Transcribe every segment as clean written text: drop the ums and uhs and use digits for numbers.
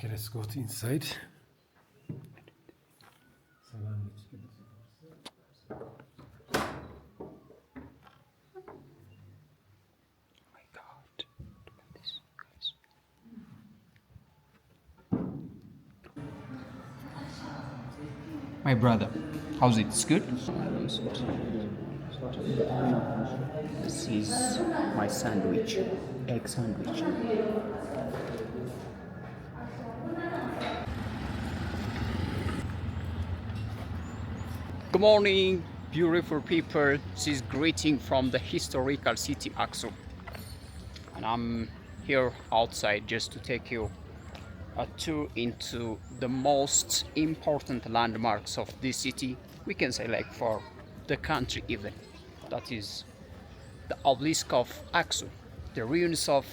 Okay, let's go to inside. My brother, how's it? It's good? This is my sandwich, egg sandwich. Good morning, beautiful people. This is greeting from the historical city Axum. And I'm here outside just to take you a tour into the most important landmarks of this city. We can say like for the country even. That is the obelisk of Axum. The ruins of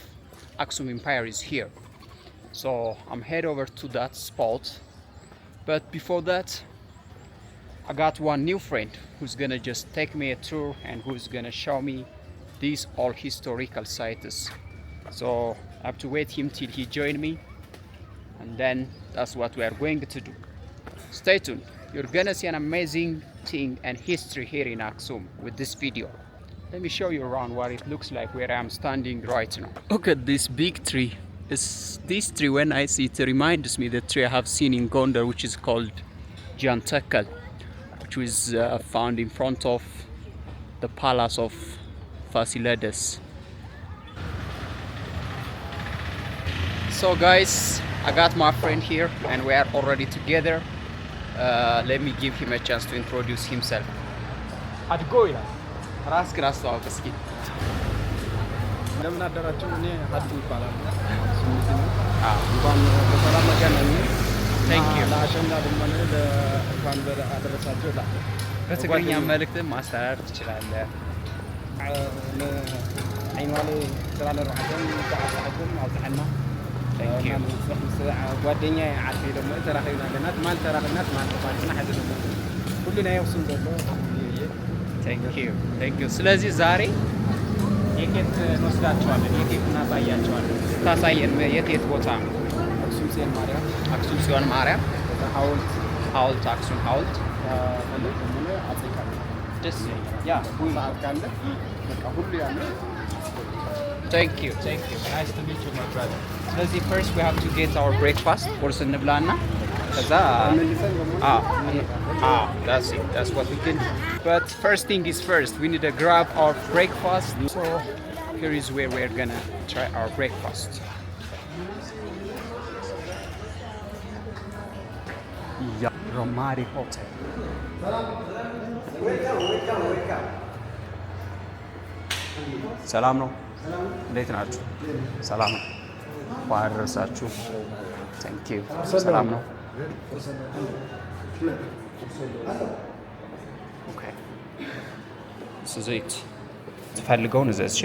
Axum Empire is here. So I'm head over to that spot. But before that, I got one new friend who's gonna just take me a tour and who's gonna show me these all historical sites. So I have to wait him till he join me, and then that's what we are going to do. Stay tuned. You're gonna see an amazing thing and history here in Axum with this video. Let me show you around what it looks like where I'm standing right now. Look at this big tree. This tree, when I see it, reminds me the tree I have seen in Gondar, which is called Jantakal, which was found in front of the palace of Fasil. So guys, I got my friend here and we are already together. Let me give him a chance to introduce himself. ራስህን አስተዋውቅ እስኪ። እንደምን አደራችሁ? እኔ ሀዱ ይባላል። እንኳን በሰላም መገናኘ። Thank you። ለአሸንዳ ደግሞ እንኳን አደረሳችሁ እላለሁ። በትግርኛ መልእክትም ማስተላለፍ ትችላለህ። አይኗሌ ስራለ ረሐተን ተዓሳኩም አብዛሕና Thank you። ጓደኛዬ ዓርፊ ደግሞ ተራኺብና ገናት ማን ተራኺብናት ማን ተፋንና ሐደ ደግሞ ሁሉና ይወስን ዘሎ Thank you። Thank you። ስለዚህ ዛሬ የኬት እንወስዳቸዋለን። የኬት እናሳያቸዋለን። ታሳየን የት ቦታ ነው? አክሱም ጽዮን ማርያም፣ አክሱም ጽዮን ማርያም ሐውልት አክሱም ሐውልት ፈለግ ምን አጽይቃለ ደስ ያ ሁሉ አካለ በቃ ሁሉ ያለ። Thank you። Nice to meet you, my brother. ስለዚህ first we have to get our breakfast ቁርስ እንብላና ከዛ that's what we can do. But first thing is first, we need to grab our breakfast. So here is where we're gonna try our breakfast. Romari Hotel. ሰላም ነው? እንዴት ናችሁ? ሰላም ነው? ዋረሳችሁ? Thank you። ሰላም ነው? Okay። ስለዚህ ትፈልገውን እዘዝ። እሺ፣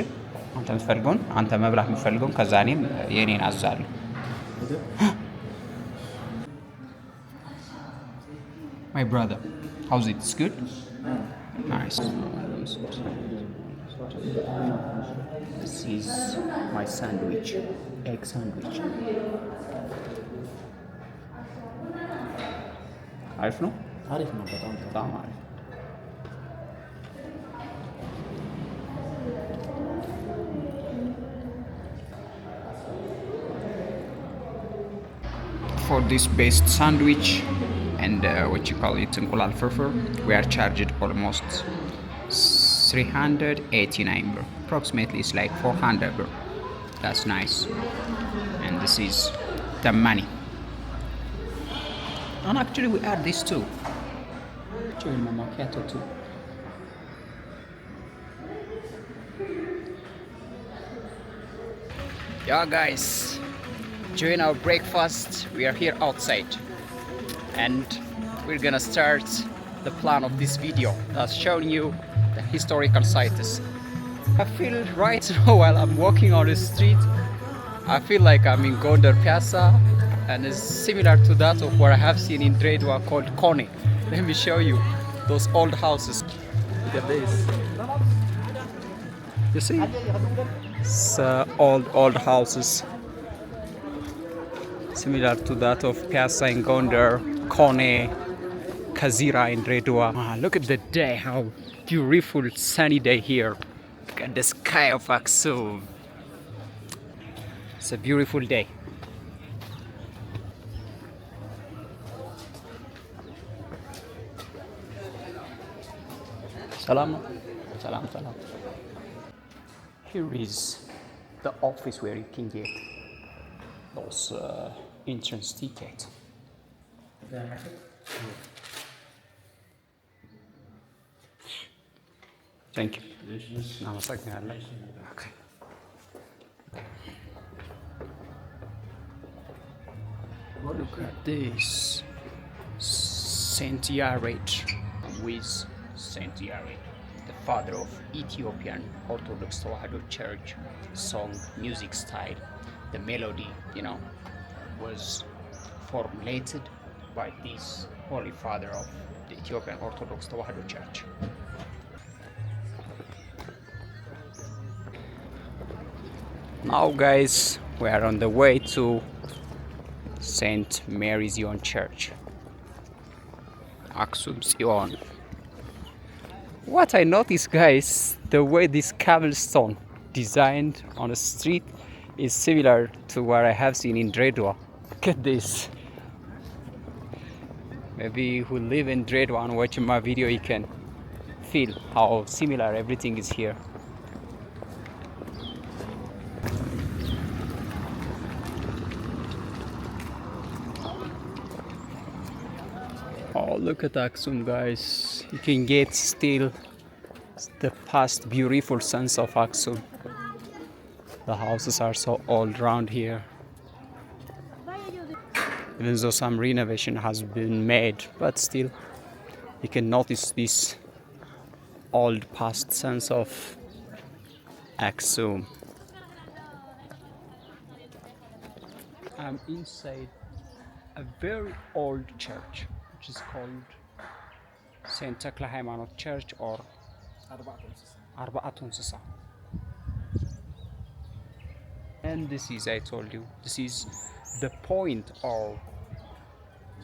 አንተ የምትፈልገውን አንተ መብላት የምትፈልገውን ከዛ እኔም የኔን አዛለሁ። My brother, how's it? It's good? Nice. This is my sandwich, egg sandwich. አሪፍ ነው? አሪፍ ነው። በጣም አሪፍ። For this best sandwich and what you call it, እንቁላል ፍርፍር, we are charged almost 389 birr. Approximately it's like 400 birr. That's nice. And this is the money. And actually we add this too. Actually my macchiato too. Yeah guys, during our breakfast we are here outside and we're gonna start the plan of this video that's showing you the historical sites. I feel right now while I'm walking on the street, I feel like I'm in Gondar Piazza, and it's similar to that of what I have seen in Dredwa called Kone. Let me show you those old houses. Look at this. You see? It's old houses. similar to that of Piazza in Gondar, Kone, Kazira in Redua. Look at the day, how beautiful sunny day here. Look at the sky of Axum. It's a beautiful day. Salam. Salam, salam. Here is the office where you can get those entrance tickets. Thank you. Okay. Look at this. Saint Yared. With Saint Yared, the father of Ethiopian Orthodox Tewahedo Church song music style. The melody, was formulated by this holy father of the Ethiopian Orthodox Tewahedo Church. Now guys, we are on the way to St. Mary's Zion Church, Axum Zion. What I noticed, guys, the way this cobblestone designed on the street is similar to what I have seen in Dredwa. Look at this. Maybe who live in Dredwa and watching my video, you can feel how similar everything is here. Oh, look at Axum, guys. You can get still the past beautiful sense of Axum. The houses are so old around here. Even though some renovation has been made, but still you can notice this old past sense of Axum. I'm inside a very old church, which is called Saint Takla Haymanot Church, or Arba'at Unsisa. And this is, I told you, this is the point or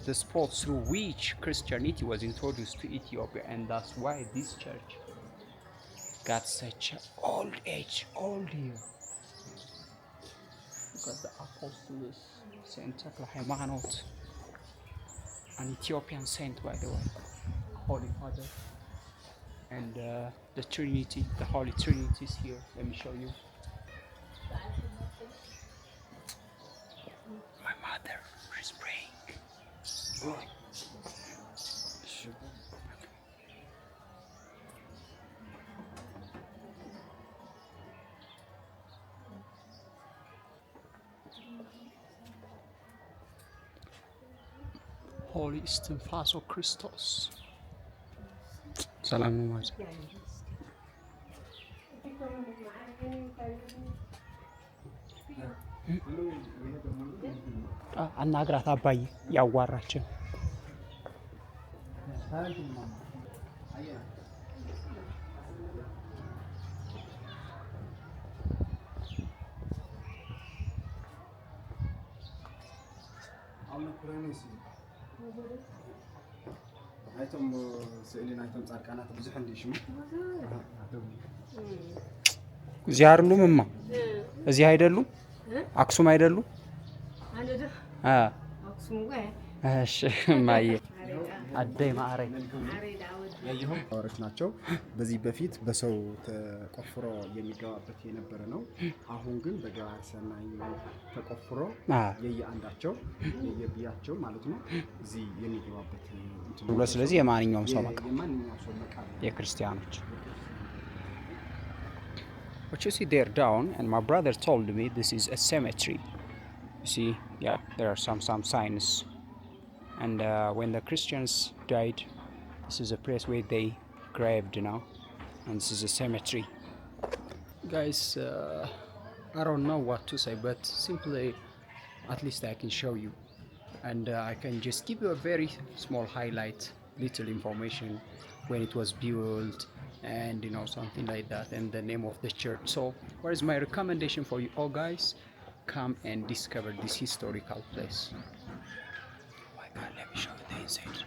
the spot through which Christianity was introduced to Ethiopia, and that's why this church got such an old age, old here. Look at the apostles, Saint Takla Haymanot, an Ethiopian saint, by the way, Holy Father, and the Trinity, the Holy Trinity is here. Let me show you. My mother is praying. Holy Fasil Christos. Salam alaikum. አናግራት አባዬ ያዋራችን አይቶም ስእሊን አይቶም ጻድቃናት ብዙሕ እንዲሽሙ እዚህ አይደሉም እማ እዚህ አይደሉም አክሱም አይደሉም አክሱም ወይ እሺ ማየ አደይ ማዕረግ ያየሁም አወራች ናቸው። በዚህ በፊት በሰው ተቆፍሮ የሚገባበት የነበረ ነው። አሁን ግን በገባር ሰናይ ተቆፍሮ የየአንዳቸው የየቢያቸው ማለት ነው እዚህ የሚገባበት ብሎ ስለዚህ የማንኛውም ሰው መቃ የክርስቲያኖች. What you see there down, and my brother told me this is a cemetery. You see, yeah, there are some signs. And when the Christians died, this is a place where they graved, and this is a cemetery. Guys, I don't know what to say, but simply, at least I can show you. And I can just give you a very small highlight, little information, when it was built, and something like that, and the name of the church. So what is my recommendation for you all, guys? come and discover this historical place. Oh my God, let me show you the inside.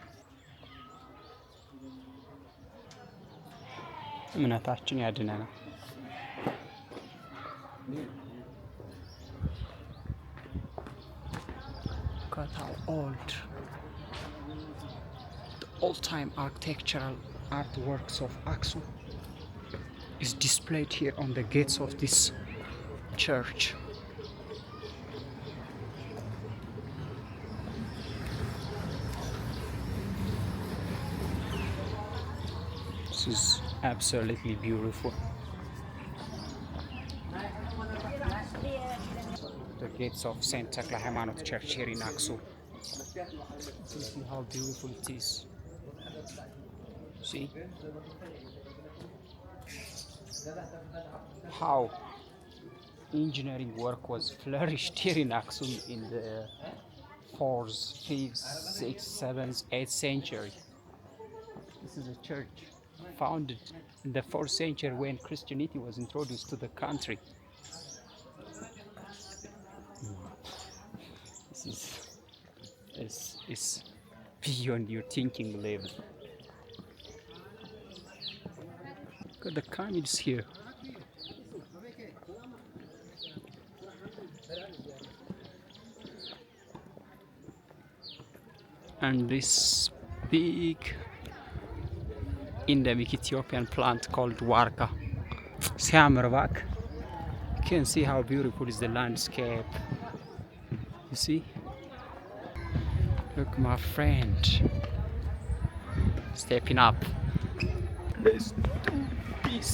እምነታችን ያድነናል። Look at how old the old-time architectural artworks of Axum is displayed here on the gates of this church. This is absolutely beautiful. The gates of Saint Taklahamanot Church here in Axum. See how beautiful it is. See how engineering work was flourished here in Axum in the 4th, 5th, 6th, 7th, 8th century. This is a church founded in the 4th century when Christianity was introduced to the country. This is beyond your thinking level. Look at the carnage here. And this big endemic Ethiopian plant called warka. Siamravak. You can see how beautiful is the landscape. You see? Look, my friend. Stepping up. Let's do this.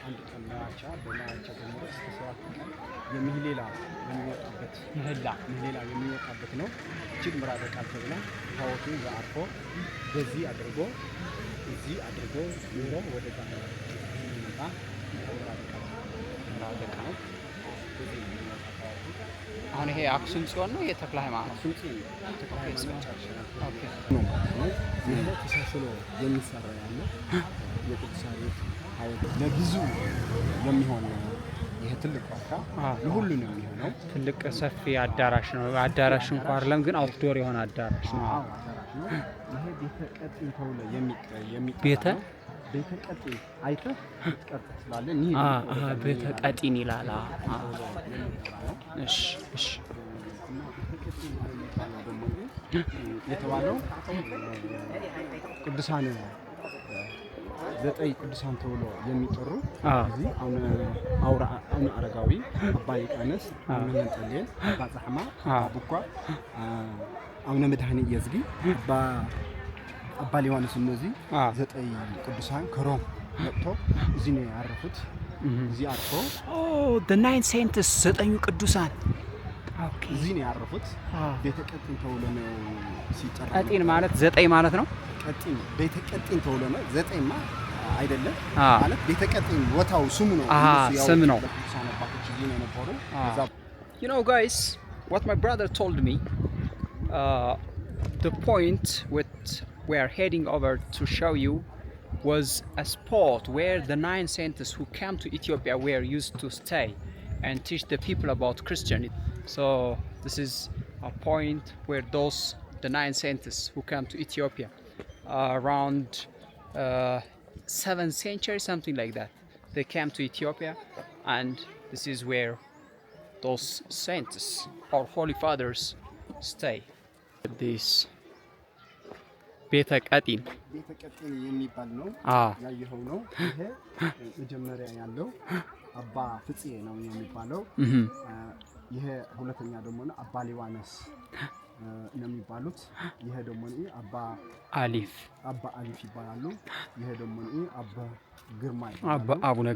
አንድ ቀን ማቻ በማቻ ጀምሮ እስከ 7 ቀን የምህሌላ የሚወጣበት ነው። እጅግ ምራደ ቃል ተብላ ታወቱ አርፎ በዚህ አድርጎ እዚህ አድርጎ ኑሮ ወደ ጋር ይመጣ ምራደ ቃል አሁን ይሄ አክሱም ጽዮን ነው የተክለ ሃይማኖት አክሱም ጽዮን ተክለ ሃይማኖት ኦኬ ነው ይሄ ተሳስሎ የሚሰራ ያለ የቅዱሳን ለብዙ የሚሆን ይሄ ትልቅ ዋካ ለሁሉ ነው የሚሆነው። ትልቅ ሰፊ አዳራሽ ነው። አዳራሽ እንኳን አይደለም ግን አውትዶር የሆነ አዳራሽ ነው። ይሄ ቤተ ቀጥኝ ተብሎ ቤተ ቀጥኝ አይተህ ቀጥ ስላለ ቤተ ቀጥኝ ይላል። እሺ እሺ የተባለው ቅዱሳን 9 ቅዱሳን ተብሎ የሚጠሩ እዚህ አውራ አረጋዊ አባ ይቃነስ አቡነ መንጠሌል አባ ጻሕማ አቡኳ አቡነ መድኃኔ ኢየዝጊ አባ ሊዋኖስ እነዚህ 9 ቅዱሳን ከሮም መጥቶ እዚህ ነው ያረፉት። እዚህ አርፎ the 9 saints 9 ቅዱሳን እዚህ ነው ያረፉት። ቤተ ቀጥኝ ተብሎ ነው ሲጠራ። ቀጥኝ ማለት 9 ማለት ነው። ቀጥኝ ቤተ ቀጥኝ ተብሎ ነው 9ማ አይደለም ማለት ቤተ ቀጥኝ ወታው ስሙ ነው። ስም ነው። You know guys, what my brother told me, the point what we are heading over to show you was a spot where the 9 saints who came to Ethiopia were used to stay and teach the people about Christianity. So this is a point where the 9 saints who came to Ethiopia around 7th century, something like that, they came to Ethiopia, and this is where those saints or holy fathers stay. This ቤተ ቀጢን የሚባል ነው። ያየኸው ነው። ይሄ መጀመሪያ ያለው አባ ፍፄ ነው የሚባለው። ይሄ ሁለተኛ ደግሞ ነው አባ ሊዋኖስ ነው የሚባሉት። ይሄ ደግሞ ነው አባ አሊፍ ይባላሉ። ይሄ ደግሞ ነው አባ ግርማ ይባላሉ። አቡነ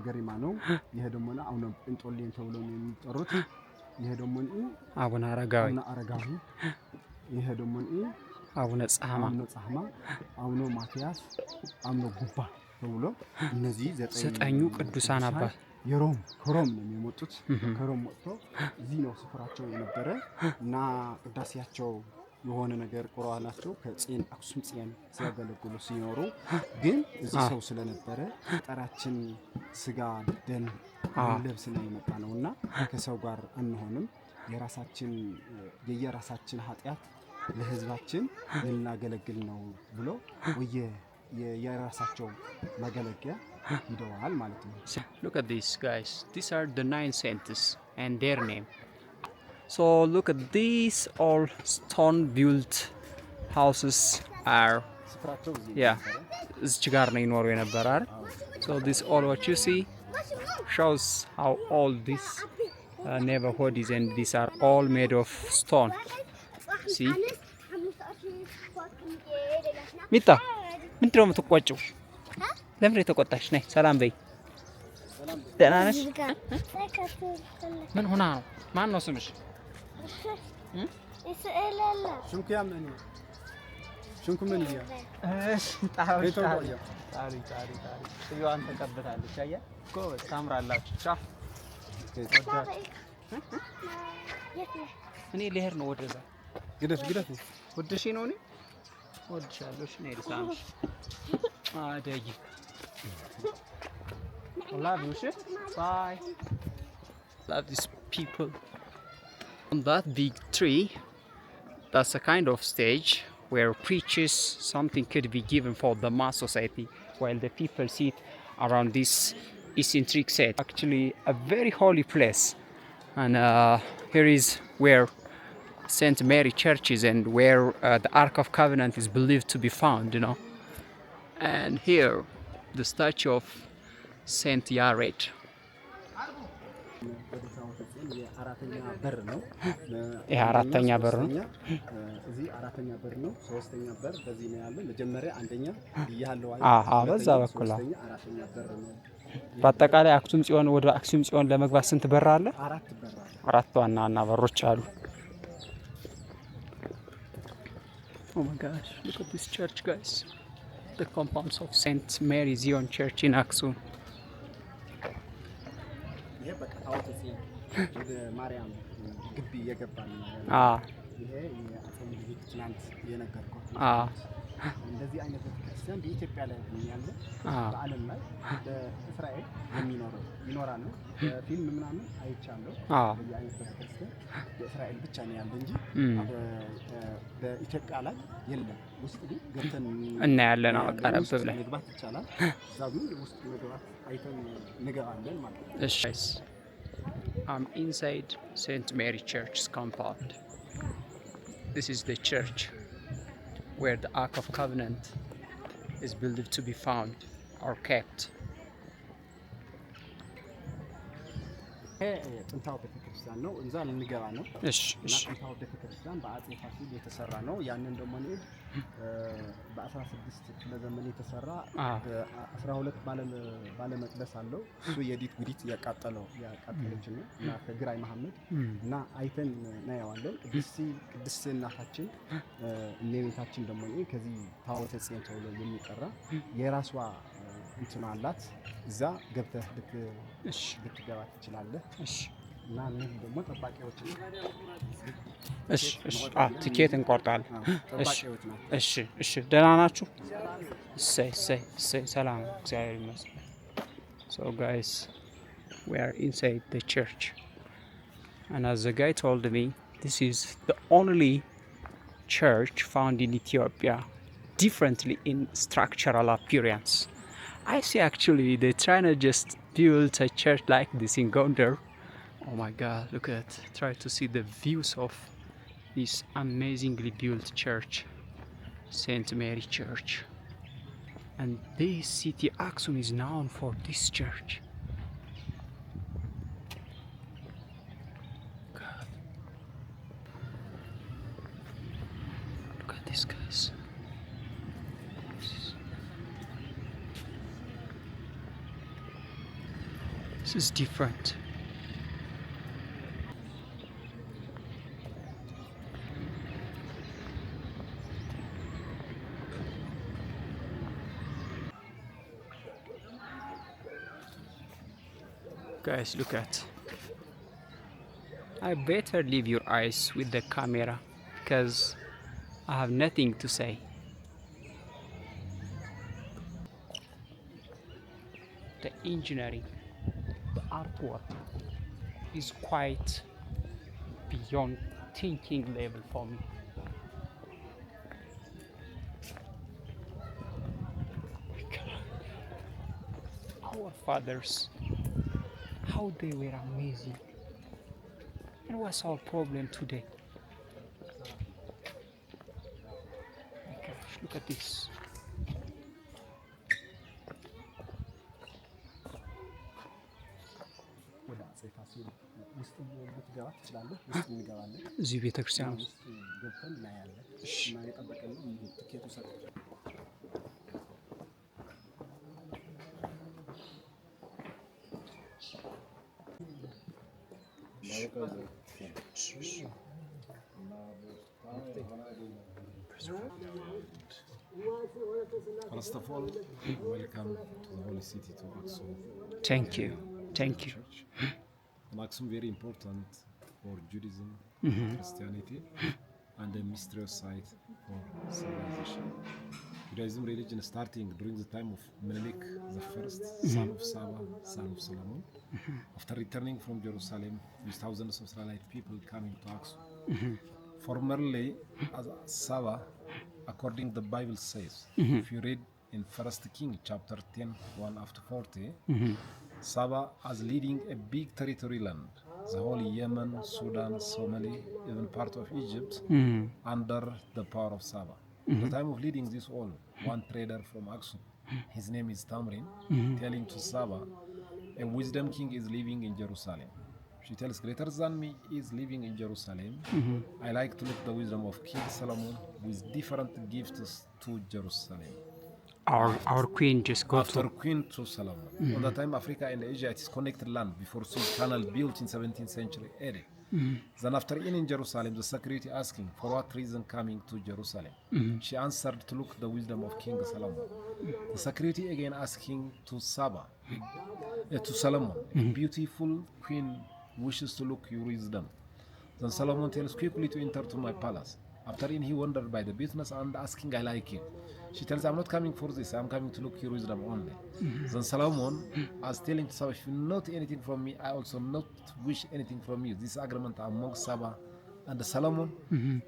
ገሪማ ነው። ይሄ ደግሞ ነው አቡነ ጴንጦሌን ተብሎ ነው የሚጠሩት። ይሄ ደግሞ ነው አቡነ አረጋዊ ይሄ ደግሞ ነው አቡነ ጻሕማ አቡነ ማቲያስ አቡነ ጉባ ተብሎ እነዚህ 9 ቅዱሳን አባት ከሮም ነው የሚመጡት። ከሮም ወጥቶ እዚህ ነው ስፍራቸው የነበረ እና ቅዳሴያቸው የሆነ ነገር ቁርአናቸው ከጽን አክሱም ጽን ሲያገለግሉ ሲኖሩ ግን እዚህ ሰው ስለነበረ ጠራችን ስጋ ደም ልብስ ነው የመጣ ነውና ከሰው ጋር አንሆንም የራሳችን የየራሳችን ኃጢያት ለህዝባችን ልናገለግል ነው ብሎ የራሳቸው ማገለጊያ ሂደዋል ማለት ነው። Look at this guys, these are the 9 saints and their name. So look at these all stone built houses are እዚች ጋር ነው ይኖሩ የነበረ አይደል? So this all what you see shows how old this neighborhood is and these are all made of stone. See? ሚጣ ምንድን ነው የምትቆጪው? ለምን የተቆጣሽ? ነይ ሰላም በይ። ደህና ነሽ? ምን ሆና ነው? ማን ነው ስምሽ? ሽንኩ ምን ይያ? እሺ ጣሪ ጥዩዋን ተቀብታለች። አያ ጎበዝ ታምራላችሁ። ቻው እኔ ልሄድ ነው ወደዛ። ግደፍ ወደሽ ነው እኔ ወድሻለሁ። እሺ ነይ ልሳምሽ። አደጊ love you. Bye. Love these people. On that big tree, that's a kind of stage where preaches something could be given for the mass society, while the people sit around this eccentric set. Actually, a very holy place, and here is where Saint Mary Church is, and where the Ark of Covenant is believed to be found. You know, and here the statue of Saint Yared. ይሄ አራተኛ በር ነው። እዚህ አራተኛ በር ነው። ሶስተኛ በር በዚህ ነው ያለው። መጀመሪያ አንደኛ ያለው በዛ በኩል አራተኛ በር ነው። በአጠቃላይ አክሱም ጽዮን ወደ አክሱም ጽዮን ለመግባት ስንት በር አለ? አራት ዋና ዋና በሮች አሉ። Oh my gosh, look at this church guys. The compounds of Saint Mary Zion Church in Axum. ወደ ማርያም ግቢ የገባን ነው። ይሄ የአክሱም ግቢ ትናንት የነገርኩት እንደዚህ አይነት ቤተክርስቲያን በኢትዮጵያ ላይ ያለ በዓለም ላይ በእስራኤል ይኖራሉ። ፊልም ምናምን አይቻለሁ። የአይነት ቤተክርስቲያን በእስራኤል ብቻ ነው ያለ እንጂ በኢትዮጵያ ላይ የለም። ውስጥ ግን ገብተን እናያለን። ቀረብ ብለን መግባት ይቻላል። እዛው ግን ውስጥ መግባት አይተን እንገባለን ማለት ነው። እሺ I'm inside Saint Mary Church's compound. This is the church where the Ark of Covenant is believed to be found or kept. ጥንታዊ ቤተክርስቲያን ነው። እንዛ ልንገባ ነው። እሺ ጥንታዊ ቤተክርስቲያን በአጼ ፋሲል የተሰራ ነው። ያንን ደግሞ ነው በ16 ክፍለ ዘመን የተሰራ 12 ባለ መቅደስ አለው። እሱ የዲት ጉዲት ያቃጠለች ነው እና ከግራይ መሐመድ እና አይተን እናየዋለን። ቅድስት እናታችን እመቤታችን ደግሞ ከዚህ ታቦተ ጽዮን ተብሎ የሚጠራ የራሷ እንትን አላት። እዛ ገብተህ ልትገባ ትችላለህ። እሺ እና እነዚህ ደግሞ ጠባቂዎች ነው። እሺ ቲኬት እንቆርጣለን። እሺ ደህና ናችሁ? እሰይ ሰላም እግዚአብሔር ይመስገን። So guys, we are inside the church, and as the guy told me, this is the only church found in Ethiopia differently in structural appearance. I see actually they're trying to just build a church like this in Gondar. Oh my god, look at, try to see the views of this amazingly built church, Saint Mary Church. And this city Axum is known for this church. God. Look at this guys. This is different. Guys, look at. I better leave your eyes with the camera because I have nothing to say. The engineering, the artwork is quite beyond thinking level for me. Our fathers, how they were amazing. And what's our problem today? My gosh, look at this. ወደ አጼ ፋሲል ውስጥ ልትገባ ትችላለህ? ውስጥ እንገባለን። እዚህ ቤተክርስቲያን ውስጥ ገብተን እናያለን እና የጠበቀን ነው ትኬቱ ሰጥ First of all, welcome to the holy city, to Axum. Thank you. Thank you. And Axum very important for Judaism, Christianity, and a mysterious site for civilization. Judaism religion starting during the time of Menelik the first, son of Saba, son of Solomon. After returning from Jerusalem, with thousands of Israelite people coming to Axum. Formerly, as Saba, according the Bible says, if you read in 1 King chapter 10, 1 after 40, Saba as leading a big territory land, the whole Yemen, Sudan, Somalia, even part of Egypt, under the power of Saba. The time of leading this all, one trader from Axum, his name is Tamrin, telling to Saba, a wisdom king is living in Jerusalem. She tells, greater than me is living in Jerusalem. I like to look the wisdom of King Solomon with different gifts to Jerusalem. Our queen just got After Queen to Solomon. On the time Africa and Asia, it is connected land before Suez Canal built in 17th century AD. Then after in Jerusalem, the security asking for what reason coming to Jerusalem. She answered to look the wisdom of King Solomon. The security again asking to Saba, to Solomon, a beautiful queen wishes to look your wisdom. Then Solomon tells quickly to enter to my palace. After in he wondered by the business and asking, I like him. She tells, I'm not coming for this, I'm coming to look your wisdom only. Then Solomon, as telling Saba, if you not anything from me, I also not wish anything from you. This agreement among Saba and Solomon.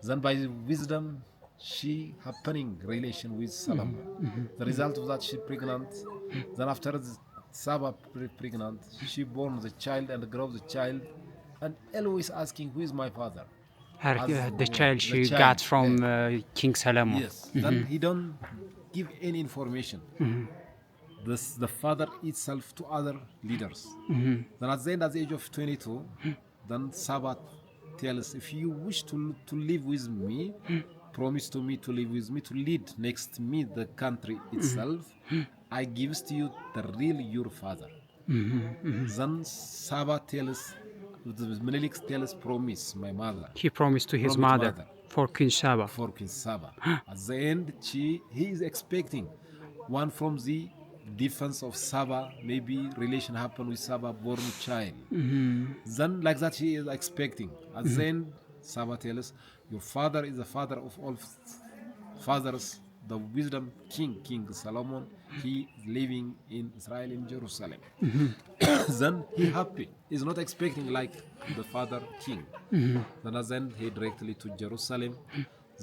Then by wisdom, she happening relation with Solomon. The result of that, she pregnant. Then after Saba pregnant, she born the child and grow the child, and always asking, who is my father? the child she got from King Solomon. Yes. Then he don't give any information. The father itself to other leaders. Then at the end, at the age of 22, then Saba tells, if you wish to live with me, promise to me to live with me, to lead next me the country itself, I gives to you the real your father. Then Saba tells, Menelik tells, promise my mother. He promised to his mother for Queen Sheba. For Queen Sheba. At the end, he is expecting one from the defense of Sheba, maybe relation happen with Sheba, born child. Then like that he is expecting. At the end, Sheba tells, your father is the father of all fathers, the wisdom king, King Solomon. He is living in Israel, in Jerusalem. Then he happy. He's not expecting like the father king. Then at the end, he directly to Jerusalem.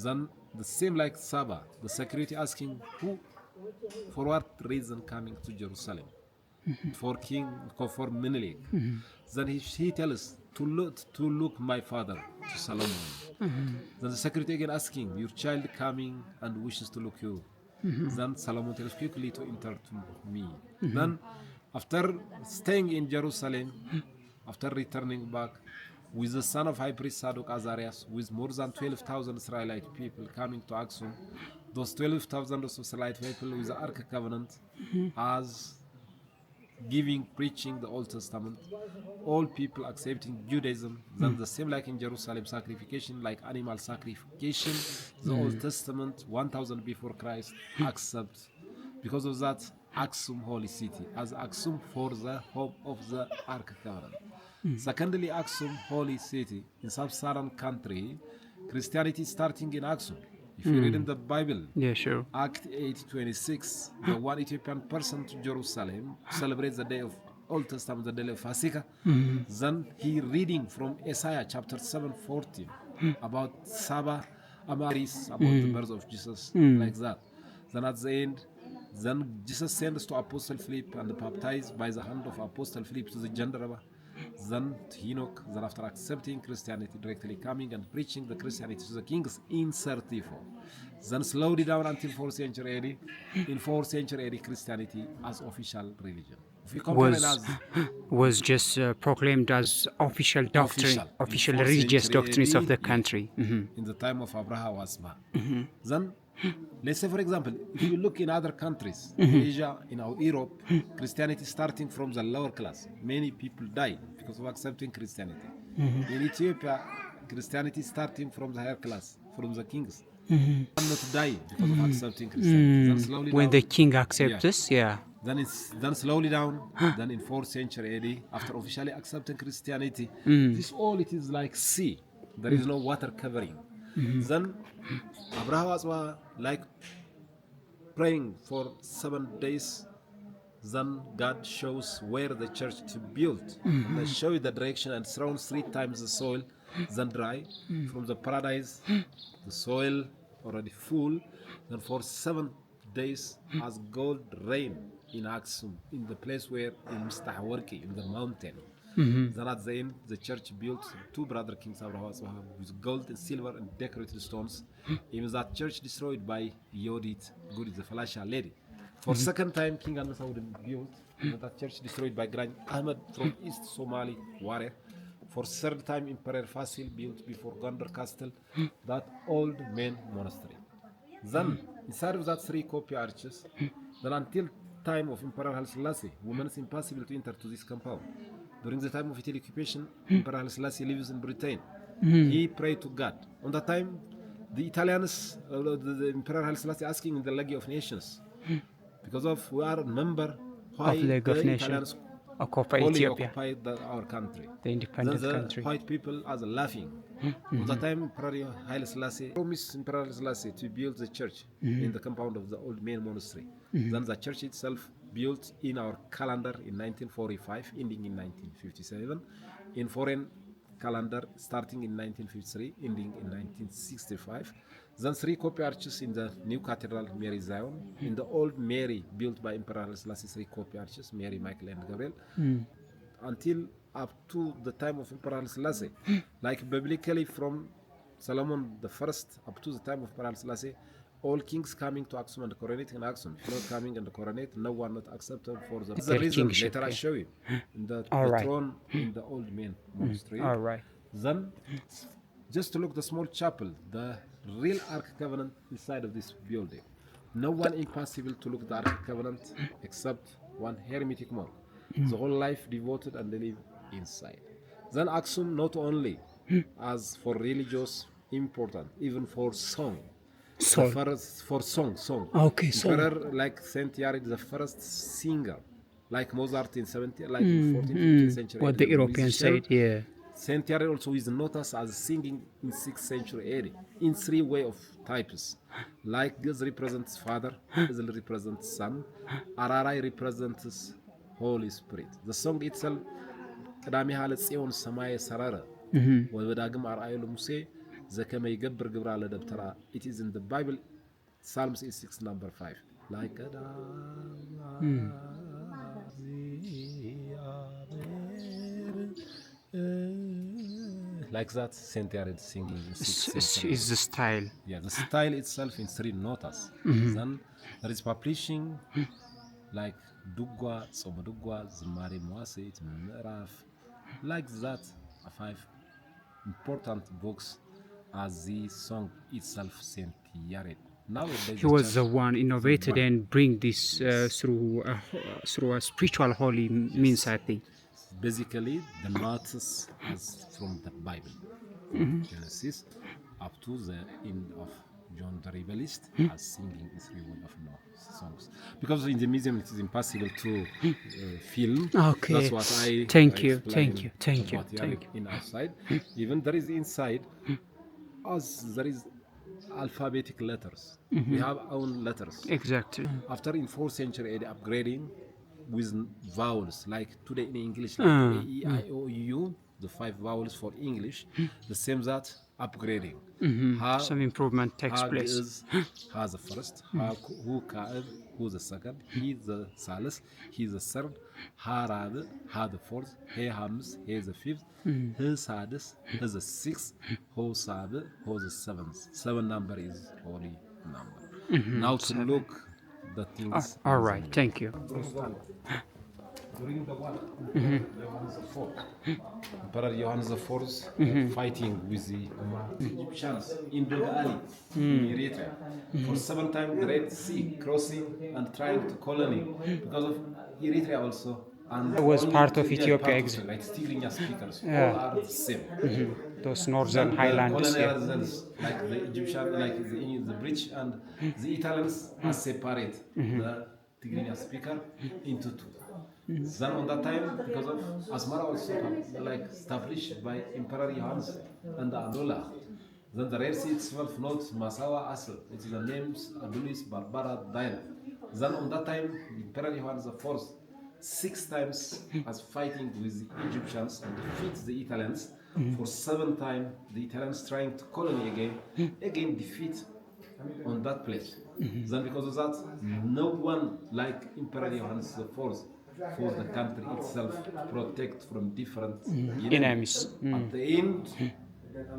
Then the same like Saba, the security asking who, for what reason coming to Jerusalem? For king, for Menelik. Then he tells to look my father, to Solomon. Then the security again asking, your child coming and wishes to look you. Then Solomon tells quickly to enter to me. Then after staying in Jerusalem, after returning back, with the son of high priest Sadok Azarias, with more than 12,000 Israelite people coming to Axum, those 12,000 Israelite people with the Ark Covenant, as giving, preaching the Old Testament, all people accepting Judaism, then the same like in Jerusalem, sacrification, like animal sacrification, the Old Testament, 1,000 before Christ, accept. Because of that, Axum holy city, as Axum for the hope of the Ark Covenant. Secondly, Axum holy city, in sub-Saharan country, Christianity starting in Axum. If you read in the Bible, Yeah, sure. Act 8:26, the one Ethiopian person to Jerusalem celebrates the day of Old Testament, the day of Fasika. Then he reading from Isaiah chapter 7:14 about Saba Amaris, about the birth of Jesus, like that. Then at the end, then Jesus sends to Apostle Philip and baptized by the hand of Apostle Philip to the Jandaraba. Then Enoch, then after accepting Christianity, directly coming and preaching the Christianity to the kings in 34. Then slowly down until 4th century AD. In 4th century AD, Christianity as official religion. If you compare it as Was just proclaimed as official doctrine, official in 4th religious century doctrines AD, of the country. in the time of Abraham was bad. Then, let's say for example, if you look in other countries, Asia, in our Europe, Christianity starting from the lower class. Many people died because of accepting Christianity. In Ethiopia, Christianity starting from the higher class, from the kings. Not die because of accepting Christianity. Then slowly When down, the king accepts this, yeah. then slowly down, then in 4th century AD, after officially accepting Christianity, this all it is like sea. There is no water covering. Then Abraham was like praying for 7 days. Then God shows where the church to build. And they show you the direction and surround 3 times the soil, then dry. From the paradise, the soil already full. Then for 7 days as gold rain in Axum, in the place where in Mustahwarki, in the mountain. Then at the end, the church built 2 brother kings Abraham with gold and silver and decorated stones. Even that church destroyed by Yodit, Gudit, the Falasha lady. For second time, King Al-Masaud built that church destroyed by Grand Ahmed from East Somali warrior. For third time, Emperor Fasil built before Gondar Castle that old main monastery. Then, inside of that 3 copy arches, then until time of Emperor Haile Selassie, women is impossible to enter to this compound. During the time of Italy occupation, Emperor Haile Selassie lives in Britain. He prayed to God. On that time, the Italians, the Emperor Haile Selassie asking in the League of Nations, because of we are a member why Of League of the Nations. Italians Occupy only Ethiopia, occupied our country. the independent Then the country. white people are laughing. At the time, Emperor Haile Selassie promised Emperor Haile Selassie to build the church in the compound of the old main monastery. Then the church itself built in our calendar in 1945, ending in 1957. In foreign calendar, starting in 1953, ending in 1965. Then 3 copy arches in the new cathedral, Mary Zion. In the old Mary, built by Emperor Haile Selassie, 3 copy arches, Mary, Michael, and Gabriel. Until up to the time of Emperor Haile Selassie. Like biblically from Solomon the first up to the time of Emperor Haile Selassie, all kings coming to Axum and coronating in Axum. If not coming and coronate, no one not accepted for the reason. kingship, Later I yeah. show you. In the Alright. throne in the old main monastery. All right. Then, just to look the small chapel, the real Ark Covenant inside of this building. No one impossible to look the Ark Covenant except one hermetic monk. The whole life devoted and they live inside. Then Axum not only as for religious important, even for song. Song. The first, for song. Okay, song. Emperor like Saint Yared, the first singer, like Mozart in 17, like in 14th, 15th century. What the Europeans musician. said, yeah. Saint Yared also is noticed as singing in 6th century AD in 3 way of types. Like Gaz represents Father, Israel represents Son, Ararai represents Holy Spirit. The song itself, قدامي حالة صيون سماي سرارة وبداقم أرأي لموسى زكما يقبر قبر على دبترا. It is in the Bible, Psalms 6 number 5. Like like that, Saint Yared singing in 6th century. Is the style. Yeah, the style itself in 3 notas. Then there is publishing like Dugwa, Sobodugwa, Zimari Moasit, Meraf, like that, 5 important books as the song itself, Saint Yared. Nowadays, He was the one innovated and bring this through a spiritual holy means, I think. Basically the notes as from the Bible, Genesis up to the end of John the Rebelist as singing is really of no songs, because in the museum it is impossible to film. Okay. That's what I Thank you, explained thank you, thank you, about thank Yared in outside. Even there is inside, as there is alphabetic letters. We have own letters. Exactly. After in 4th century AD upgrading with vowels, like today in English, like A, E, I, O, U, the 5 vowels for English, the same that upgrading. Ha, Some improvement takes ha place. is ha the first, ha who ka'ib, who the second, he the salis, he the third, ha rabi, ha the fourth, he hams, he the fifth, he sadis, he the sixth, ho sabi, ho the seventh. 7 number is holy number. Now to look the things. All right, thank you. During the war, Johannes IV, Emperor Johannes IV fighting with the Egyptians in the valley in Eritrea for 7 times the Red Sea crossing and trying to colony because of Eritrea also. And It was only part of Tigray Ethiopia. part of, like Tigrinya speakers, Yeah. all are the same. Those northern highlands. Yeah. Colonials, like the Egyptian, like the British and the Italians are separate the Tigrinya speaker into 2. Then on that time, because of Asmara also like established by Emperor Johannes and Abdullah. Then the Red Sea itself, not Masawa Asl, it is the names Adulis, Barbara, Dinah. Then on that time, Emperor Johannes IV 6 times as fighting with the Egyptians and defeats the Italians. For 7 times, the Italians trying to colony again defeat on that place. Then because of that, no one like Emperor Johannes IV for the country itself to protect from different Enemies. At the end,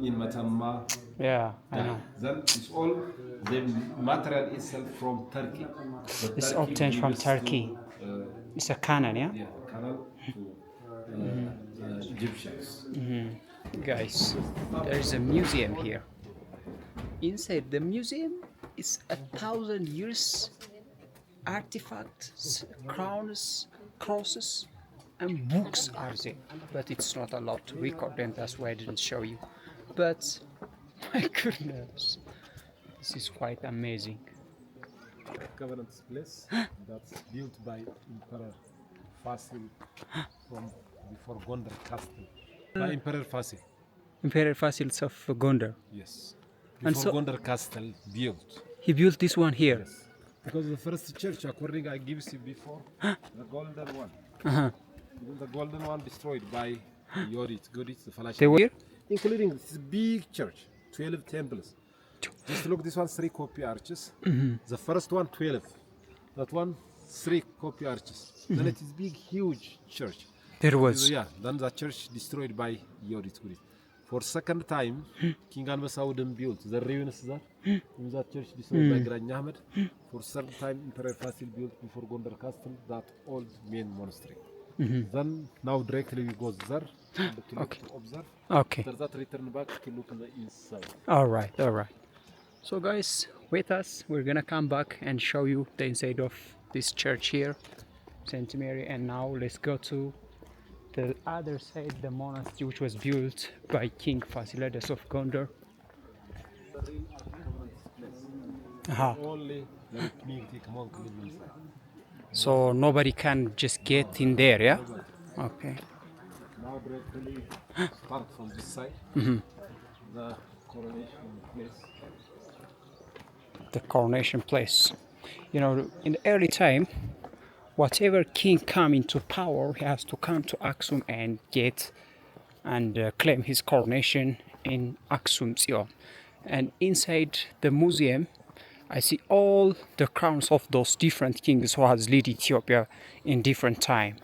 in Matamma, Yeah, I know. then it's all the material itself from Turkey. So It's Turkey obtained from gives Turkey. To, It's a cannon, yeah? canal to Egyptians. Guys, there's a museum here. Inside the museum is 1,000 years artifacts, crowns, crosses, and books are there. But it's not allowed to record, and that's why I didn't show you. But my goodness, this is quite amazing. Governance place that's built by Emperor Fasil from before Gondar Castle. By Emperor Fasil. Emperor Fasil of Gondar. Yes. And Before so- Gondar Castle built. He built this one here. Yes. Because the first church, according I gives you before, the golden one. Uh-huh. The golden one destroyed by Yodit, Godit, the Falash. They were here? Including this big church, 12 temples. Just look, this one 3 copy arches. The first one 12. That one 3 copy arches. Then it is big, huge church. There was. Yeah, then the church destroyed by Yodit. For second time, King Al-Masawudin built the ruins there. In that church destroyed by Grand Ahmed. For third time, Emperor Fasil built before Gondar Castle that old main monastery. Then now directly we go there to look to observe. Okay. After that, return back to look on the inside. All right, all right. So guys, with us, we're gonna come back and show you the inside of this church here, Saint Mary. And now let's go to the other side, the monastery which was built by King Fasilides of Gondar. Only the community monk live inside. So nobody can just get in there, yeah? Okay. Now directly start from this side. The coronation place. The coronation place. You know, in the early time, whatever king come into power, he has to come to Axum and get and claim his coronation in Axum. And inside the museum, I see all the crowns of those different kings who has led Ethiopia in different time.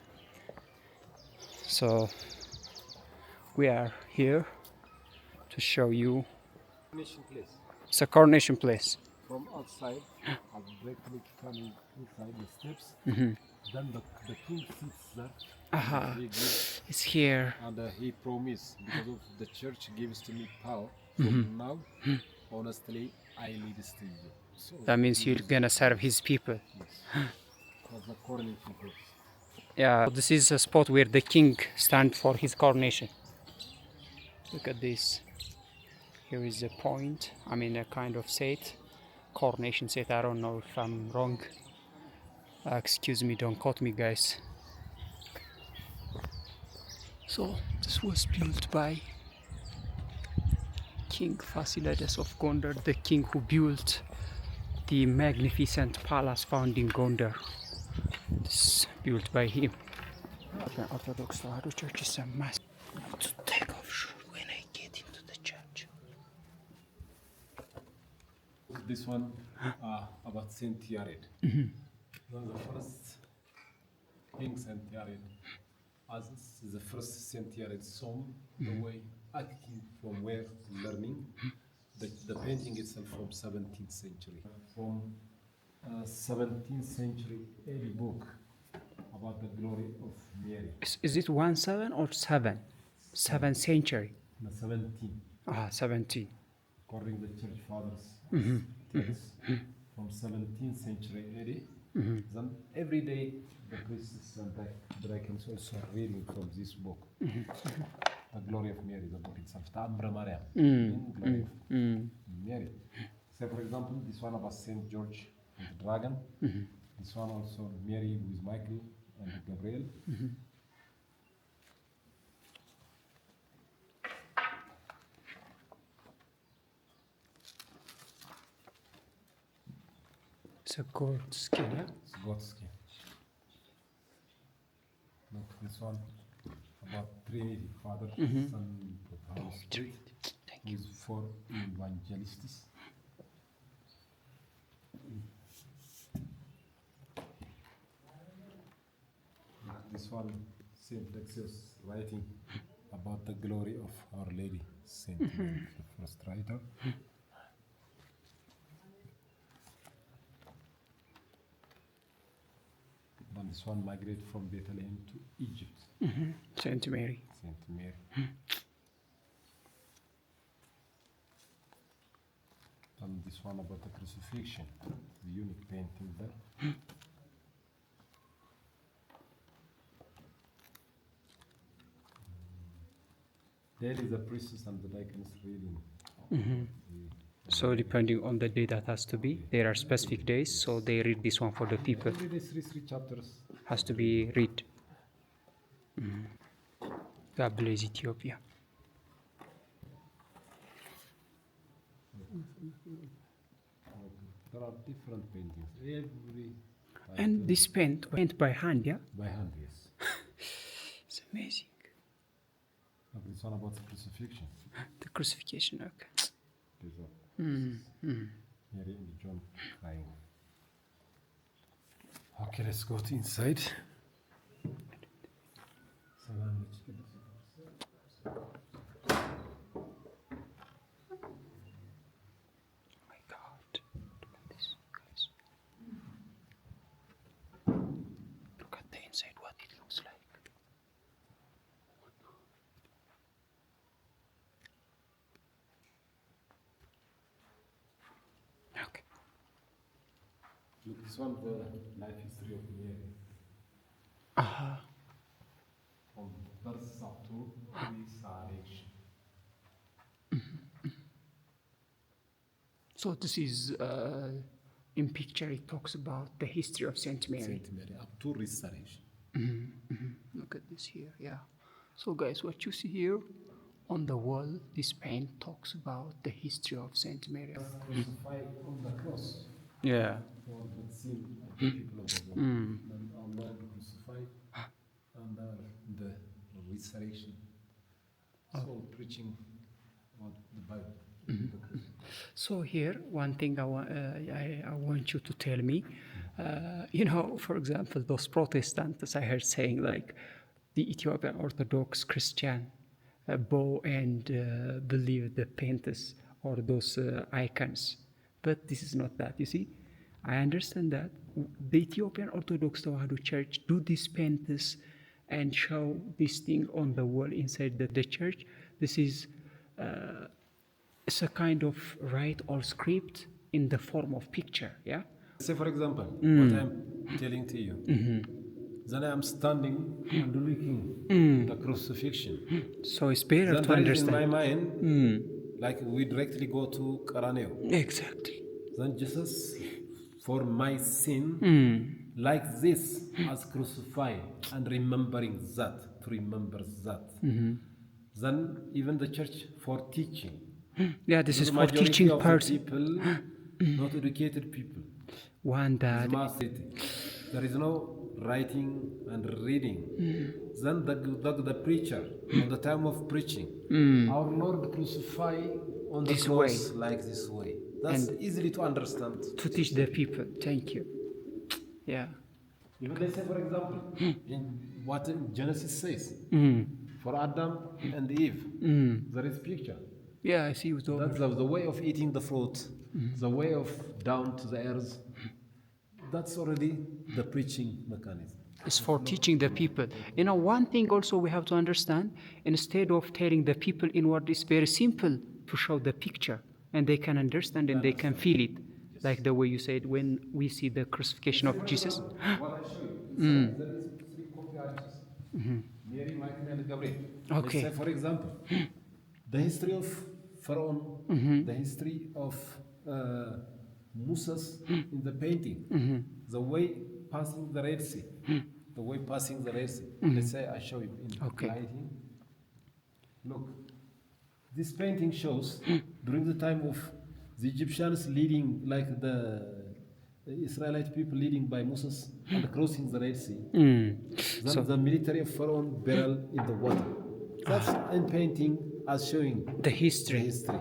So we are here to show you. Coronation place. It's a coronation place. From outside, I'll directly coming inside the steps. Then the king sits there. Aha, He gives, it's here. and he promised because of the church gives to me power. From now, honestly, I lead this to you. So That means you're gonna serve his people. was the coronation place. Yeah, this is a spot where the king stands for his coronation. Look at this. Here is a point, I mean a kind of set, coronation set. I don't know if I'm wrong. Excuse me, don't quote me, guys. So this was built by King Fasilides of Gondar, the king who built the magnificent palace found in Gondar. It's built by him. The Orthodox Tewahedo Church is a must. To take off shoes when I get into the church. This one about Saint Yared. The first King Saint Yared, as the first Saint Yared song, the way acting from where learning. The painting itself from 17th century. From 17th century early book about the glory of Mary. Is it 17 or 7? 7th century. 17. 17. According to the church fathers, text from 17th century AD. Then every day the priests and the deacons also are reading from this book. The glory of Mary, the book itself. Ta'amra Maryam. Glory of Mary. So for example, this one about Saint George and the dragon. This one also Mary with Michael and Gabriel. It's a goat skin, yeah? It's God's skin. Look, this one about Trinity, Father, Son, and Holy Spirit. Thank you. With 4 evangelists. This one, Saint Alexius writing about the glory of Our Lady, Saint Mary, the first writer. Then this one migrated from Bethlehem to Egypt. Saint Mary. Saint Mary. And this one about the crucifixion, the unique painting there. There is the priests and the deacons reading. So depending on the day that has to be, there are specific days, so they read this one for the people. Every day 3 chapters. Has to be read. God bless Ethiopia. There are different paintings. Every And this paint by hand, yeah? by hand, yes. It's amazing. Look, this one about the crucifixion. The crucifixion, okay. There's a Mary and John crying. Okay, let's go to inside. Oh my God. Look at this, guys. Look at the inside, what it looks like. Okay. Look, this one, the life history of Mary. From birth up to resurrection. So this is, in picture, it talks about the history of Saint Mary. Saint Mary up to resurrection. Look at this here, yeah. So guys, what you see here on the wall, this paint talks about the history of Saint Mary. Crucified on the cross Yeah. for the sin of the people of the world. And our Lord crucified and the resurrection. So preaching about the Bible. The crucifixion. So here, one thing I want you to tell me, you know, for example, those Protestants I heard saying like the Ethiopian Orthodox Christian bow and believe the painters or those icons, but this is not that. You see, I understand that the Ethiopian Orthodox Tewahedo Church do these painters and show this thing on the wall inside the church. This is it's a kind of write or script in the form of picture, yeah? Say, for example, what I'm telling to you. Then I am standing and looking the crucifixion. So it's better Then to there is understand. in my mind, like we directly go to coronation. Exactly. Then Jesus, for my sin, like this, as crucified, and remembering that, to remember that. Then even the church for teaching, Yeah, this is The for majority teaching of the person. people, not educated people. One It's that. mastery. There is no writing and reading. Then the preacher, on the time of preaching, our Lord crucified on the This cross way. like this way. That's And easily to understand. to teach the people. Thank you. Yeah. Even let's say, for example, in what Genesis says, for Adam and Eve, there is picture. Yeah, I see you told That's the way of eating the fruit, the way of down to the earth. That's already the preaching mechanism. It's for teaching the people. You know, one thing also we have to understand, instead of telling the people inward, it's very simple to show the picture and they can understand and they can feel it. Like the way you said, when we see the crucifixion of Jesus. What I show you, there is three copy arches. Mary, Michael, and Gabriel. Okay. Let's say, for example, the history of Pharaoh, the history of Moses in the painting, the way passing the Red Sea, the way passing the Red Sea. Let's say I show you in lighting. Look, this painting shows during the time of the Egyptians leading, like the Israelite people leading by Moses and crossing the Red Sea. Then the military of Pharaoh burial in the water. That's in painting as showing The history. the history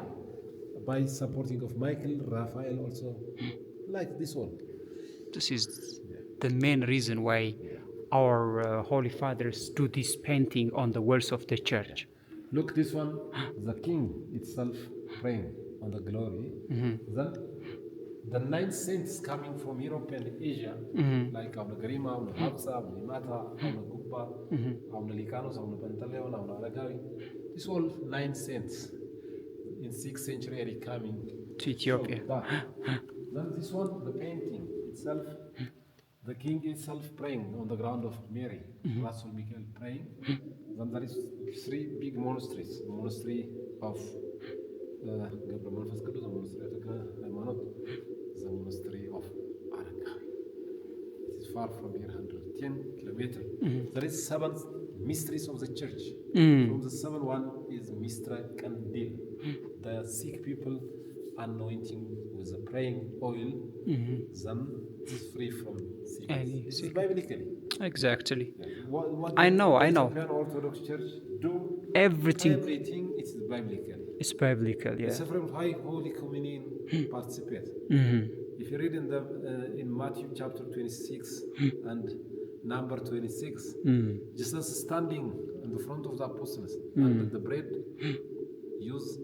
by supporting of Michael, Raphael also, like this one. This is the main reason why our Holy Fathers do this painting on the walls of the church. Look, this one, the king itself praying on the glory. Then the 9 saints coming from Europe and Asia, like Auna Garima, Auna Hafsa, Auna Imata, Auna Gubba, Auna Likanos, Auna Pantaleon, Auna Aragawi. These all 9 saints in 6th century are coming To Ethiopia. Then this one, the painting itself, the king itself praying on the ground of Mary, Rasul Michael praying. Then there is 3 big monasteries, the monastery of ገብረ መንፈስ ቅዱስ, the monastery of the ሃይማኖት, the monastery of Aragawi. It is far from here, 110 kilometers. There is 7 mysteries of the church. From the 7th one is Mistra Kandil, the sick people anointing with the praying oil, then is free from sickness. This is biblically. Exactly. What I know. Ethiopian Orthodox Church do Everything is biblical. is biblical, The yeah. Sacrament of High Holy Communion participate. If you read in Matthew chapter 26 and number 26, Jesus standing in the front of the apostles and the bread used,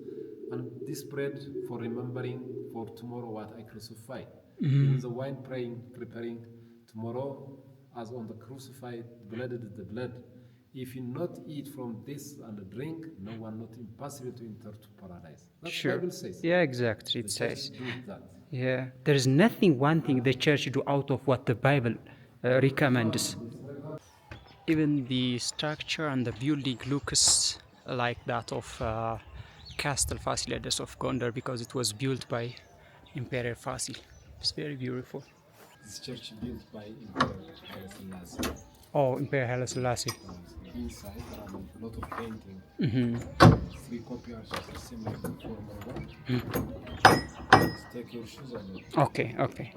and this bread for remembering for tomorrow what I crucify. Even the wine praying, preparing tomorrow as on the crucified, blood is the blood. If you not eat from this and drink, no one not impossible to enter to paradise. That's Sure. Bible says. Yeah, exactly. It The says. church do that. Yeah. There is nothing, one thing the church do out of what the Bible recommends. Even the structure and the building looks like that of Castle Fasilides of Gondar because it was built by Emperor Fasil. It's very beautiful. This church built by Emperor Haile Selassie. Oh, Emperor Haile Selassie. Inside there are a lot of painting. 3 copy arches similar to former one. Let's take your shoes and Okay, okay.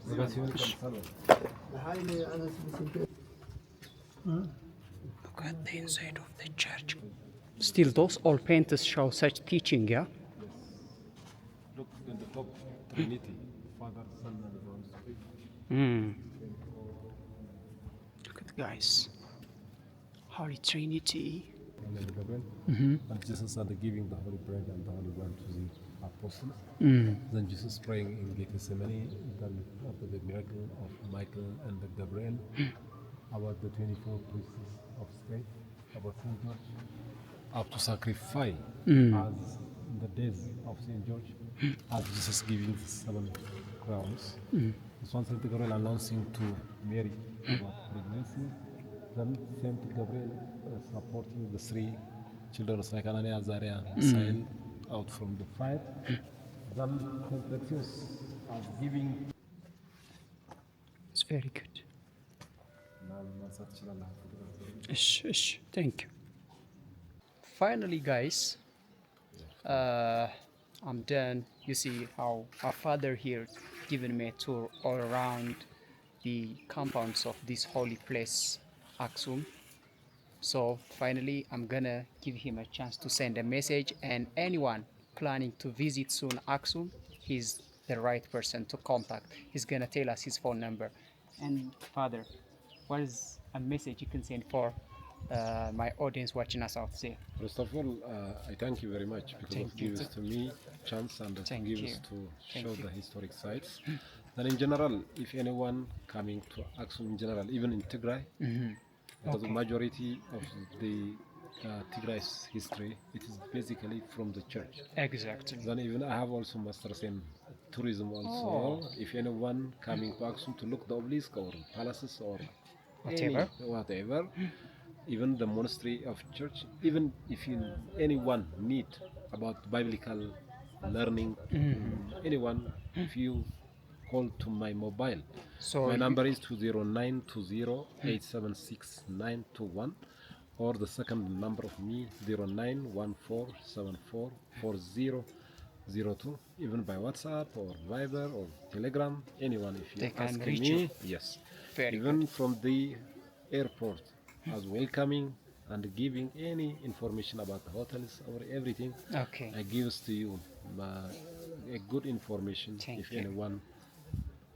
Tradition. Look at the inside of the church. Still, those old painters show such teaching, yeah? look at the top, Trinity, Father, Son, and the Holy Spirit. Look at guys. Holy Trinity. And Jesus and giving the holy bread and the holy wine to the apostles. Then Jesus praying in Gethsemane, then after the miracle of Michael and Gabriel, about the 24 priests of state, about St. George, up to sacrifice as in the days of St. George, as Jesus giving 7 crowns. This one St. Gabriel announcing to Mary about pregnancy. Then St. Gabriel supporting the 3 children of Anania, Azariah, and Misael out from the fire. Then St. Alexius as giving very good. Thank you. Finally, guys, I'm done. You see how our father here given me a tour all around the compounds of this holy place, Axum. So finally, I'm gonna give him a chance to send a message, and anyone planning to visit soon Axum, he's the right person to contact. He's gonna tell us his phone number. And Father, what is a message you can send for my audience watching us out there? First of all, I thank you very much because Thank it you gives too. to me chance and it Thank gives you. to Thank show you. the historic sites. Then in general, if anyone coming to Axum in general, even in Tigray, because the majority of the Tigray's history, it is basically from the church. Exactly. Then even I have also masters in tourism also. If anyone coming to Axum to look the obelisk or palaces or Whatever. whatever, even the monastery of church, even if anyone need about biblical learning, anyone, if you call to my mobile, So my you- number is 20920876921, or the second number of me 0914744002, even by WhatsApp or Viber or Telegram, anyone if you They can ask reach me, you. yes, Very even good. from the airport as welcoming and giving any information about the hotels or everything. Okay. I gives to you a good information. Thank If you. anyone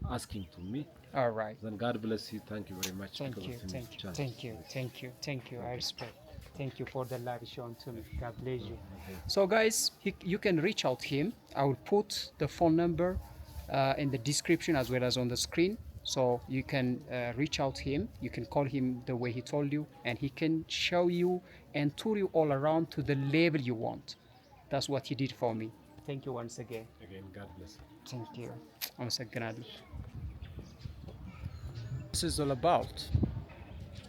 asking to me, All right. then God bless you. Thank you very much. Thank because you, of the thank you, chance. thank you, thank you, thank you. I respect. Thank you for the love shown to me. God bless you. So, guys, you can reach out him. I will put the phone number in the description as well as on the screen. So you can reach out him. You can call him the way he told you, and he can show you and tour you all around to the level you want. That's what he did for me. Thank you once again. Again, God bless you. Thank you. አመሰግናለሁ. This is all about.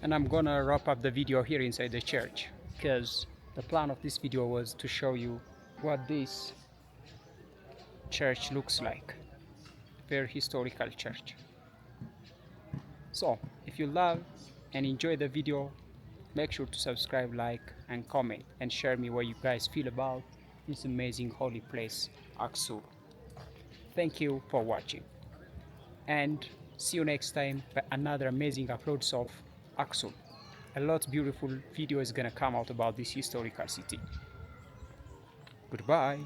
And I'm gonna wrap up the video here inside the church because the plan of this video was to show you what this church looks like. Very historical church. So if you love and enjoy the video, make sure to subscribe, like, and comment, and share me what you guys feel about this amazing holy place, Axum. Thank you for watching, and see you next time by another amazing uploads of Axum. A lot beautiful video is gonna come out about this historical city. Goodbye.